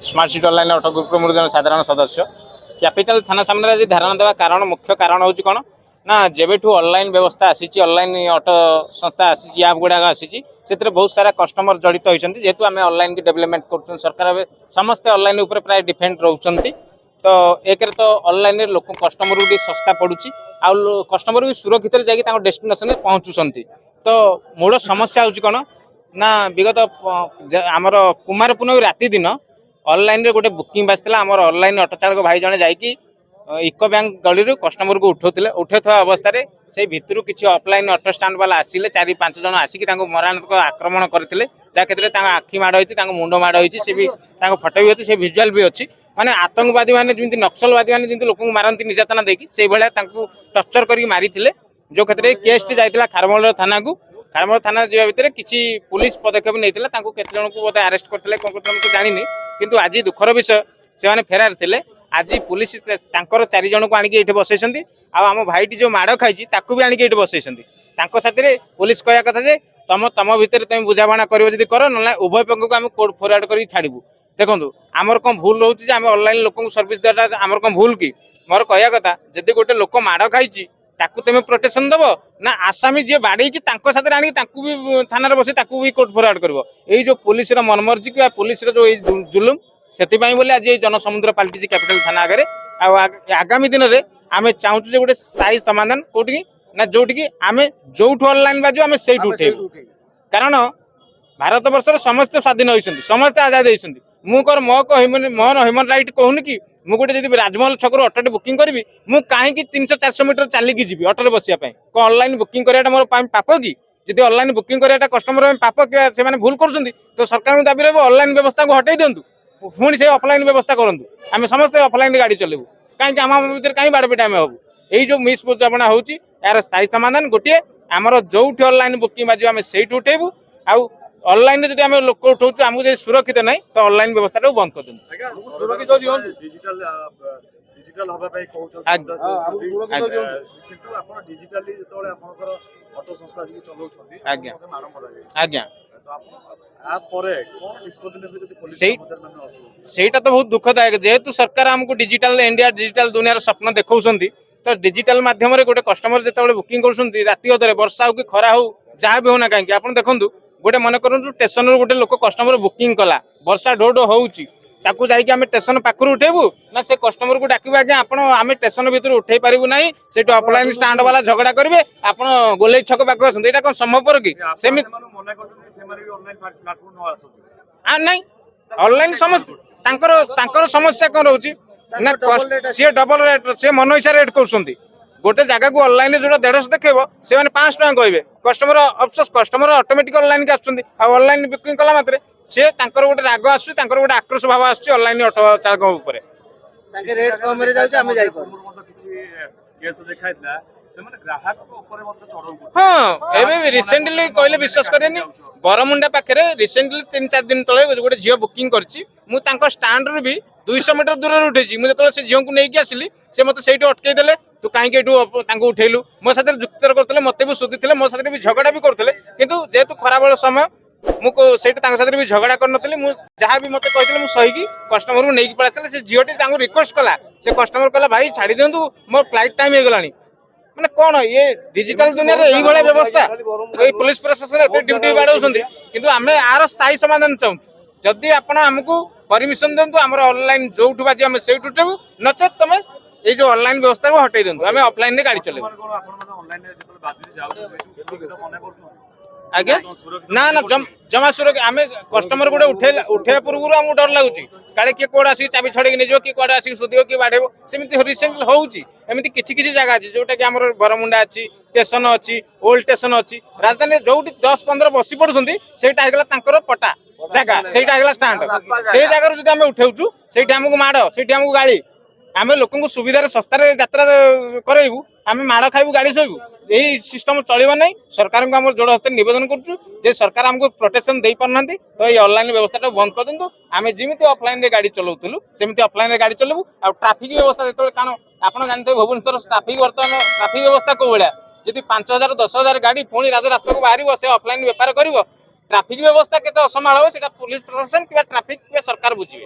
Smart city online auto group मुझे जन साधारण सदस्य कैपिटल थाना सामने आज धारणा देवा कारण मुख्य कारण हूँ कौन ना जेबेठू ऑनलाइन व्यवस्था आसी ऑनलाइन ऑटो संस्था आसी ऐप गुड़ाक आसी बहुत सारा कस्टमर जड़ित होती जेहेतु आम ऑनलाइन की डेवलपमेंट कर सरकार समस्ते ऑनलाइन उपर प्राय डिपेंड रोच तो एक तो ऑनलाइन लोक कस्टमर भी सस्ता पड़ुची आउ कस्टमर भी सुरक्षित जाकि डेस्टिनेशन पहुँचुंट तो मूल समस्या हूँ कौन ना विगत आमर कुमार पूर्णमी राति दिन ऑनलाइन रे गोटे बुकिंग बासला आमर ऑनलाइन ऑटो चालक भाई जने जाइकी इको बैंक गली कस्टमर को उठा अवस्था से भितर किसी ऑफलाइन ऑटो स्टैंड वाला आसिले 4-5 जन आसिक मराणक आक्रमण करते जहाँ क्षेत्र में आखि माड़ होती मुंड माड़ होती से भी फटो भी होती से भिजुआल भी अच्छी माने आतंकवादी मैंने जमी नक्सलवादी मैंने जमी लोक मारती निर्यातना देखी से भाया टर्चर कर मारी जो क्षेत्र में केस टी जाता खारमल थाना को खारमल थाना जा भितर किसी पुलिस पदक्षेप नहीं केते जन को बोधे आरेस्ट करते कौन जानी किंतु आज दुखर विषय से फेरार थे आज पुलिस 4 जन को आणिक बसई आम भाईटी जो माड़ खाई भी आणिक बसई साथी पुलिस कहया कथा जे तम भितर तुम बुझाणा कर ना उभय पक्ष को आम कोर्ट फरवर्ड कर छाड़ू देखो आमर कौन भूल रोचे आम ऑनलाइन लोक सर्विस देटा आमर कौन भूल कि मोर कहया कथा जदि गोटे लोक माड़ खाई तुम प्रोटेक्शन दब ना आसामी जी बाड़ी साथ आनी भी थाना बस भी कोर्ट फरवर्ड कर जो पुलिस मनमर्जी कि पुलिस जो जुलुम से बोले आज जनसमुद्र पलटि कैपिटल थाना आगे आगामी दिन में आम चाहूँ गोटे स्थायी समाधान कौटी ना जोटि आम जो ऑनलाइन बाजू आम से उठे कारण भारत वर्ष समस्त स्वाधीन होती समस्ते आजाद होती मुझे मोहन ह्यूमन राइट कहूनी कि मुझे जब राजमहल छक ऑटोटे बुकिंग करी मुझे कहीं 300-400 मीटर चलिकी जी ऑटोरे बसिया कौन ऑनलाइन बुकिंग कराटा मोर पाप कि जब ऑनलाइन बुकिंग कराटा कस्टमर पाप से भूल कर तो सरकार दाबी रही ऑनलाइन व्यवस्था को हटाई दिंतु पुणी से ऑफलाइन व्यवस्था करूँ आम समस्त ऑफलाइन गाड़ी चलेबू कहीं आम भर कहीं बाड़पेट आम हबू यही जो मिस बुझाणा हो यार स्थायी समाधान गोटे आमर जो ऑनलाइन बुकिंग बाजू आम से उठेबू आउ ऑनलाइन जब आम लोक उठाऊ आमको जो सुरक्षित ना तो ऑनलाइन व्यवस्था बंद कर सेटा तो बहुत दुखदायक जेहेतु सरकार आमको डिजिटल इंडिया डिजिटल दुनिया स्वप्न देखा तो डिजिटल माध्यम गोटे कस्टमर जो बुकिंग कर राति अधरे वर्षा हो कि खरा हो जहाँ भी होना कहीं आप देखो गोटे मन कर स्टेशन गोटे लोक कस्टमर बुकिंग कला वर्षा ढो ढो होची स्टेशन पाखर उठेबू ना से कस्टमर को डाकू आज्ञा आम स्टेशन भर उठे पारू ना से ऑफलाइन स्टांड वाला झगड़ा करेंगे आप गोले छक पाक आसते यहाँ कौन संभवपर कि नहीं ऑनलाइन समस्या समस्या कौन रोचे ना सी डबल रेट सी मन इच्छा रेट कर गोटे जगह को ऑनलाइन जो 150 देखेब से 500 टका कहे कस्टमर अफसोस कस्टमर ऑटोमेटिक ऑनलाइन के ऑनलाइन बुकिंग कला मात्रे से गोटे राग आस गोटे आक्रोश भाव आस ऑनलाइन ऑटो चालक रेट कम रे जाउछ आमे जाई पर केस देखाइतला हाँ एवं रिसेंटली कहले विश्वास करेनि बरमुंडा पाखे रिसेंटली 3-4 दिन तले गोटे झील बुकिंग कर स्टांड रू भी 200 मीटर दूर उठे मुझे से झील को लेकिन आसली से मत से अटकईदे तू कहीं उठेलु मो साथ जुक्तर करते मत भी शोधी मो साथ भी झगड़ा भी करते किंतु जेहेतु खराब समय मुझे भी झगड़ा करनी जहाँ भी मत कहते सही कस्टमर को लेकिन पड़ा से झीलटी रिक्वेस्ट कला से कस्टमर कहला भाई छाड़ी दिंतु मोर फ्लाइट टाइम हो माने कौन ये डिजिटल दुनिया रे भाई व्यवस्था ये पुलिस प्रशासन एत ड्यूटी बाड़ाऊँ किंतु आम आर स्थायी समाधान चाहूँ जदि आपण आमको परमिशन दिंतु आम ऑनलाइन जो बाजी आम से उठेबू नचेत तुम ये जो ऑनलाइन व्यवस्था को हटाई दिंतु आम ऑफलाइन गाड़ी चलेबू आज्ञा ना ना जमा सुरक्षा आम कस्टमर गोटे उठे पूर्व आमको डर लगुच काले किए कौड़ आसिक चाबी छड़े नहीं कि कौड़े आसिक शोध कि बाढ़ सेमती रिसेंटली होमती किसी जगह अच्छी जोटा कि आम बरमुंडा अच्छी स्टेशन अच्छी ओल्ड स्टेशन अच्छी राजधानी जो 10-15 बसी पड़ुंट से पटा जगह से स्टांड से जगार जो आम उठाऊ से आमको माड़ से आमको गाड़ी आम लोक सुविधार सस्तार यात्रा करेबू आम माड़ खाइबू गाड़ी शोबू यही सिस्टम चलना नहीं सरकार को आम जोड़ हस्ते निवेदन कर सरकार आमको प्रोटेक्शन दे पारना तो ये ऑनलाइन व्यवस्था बंद कर दिंतु आम जमी ऑफलाइन गाड़ी चलाऊलु सेमती ऑफलाइन गाड़ी चलू आ ट्राफिक व्यवस्था जो कारण आप जानते हैं भुवनेश्वर ट्राफिक बर्तमान ट्राफिक व्यवस्था कौ भाया जी 5,000-10,000 गाड़ी पुणी राजरास्ता को बाहर से ऑफलाइन बेपार कर ट्राफिक व्यवस्था केते असमाल हो पुलिस प्रशासन कि ट्राफिक सरकार बुझे।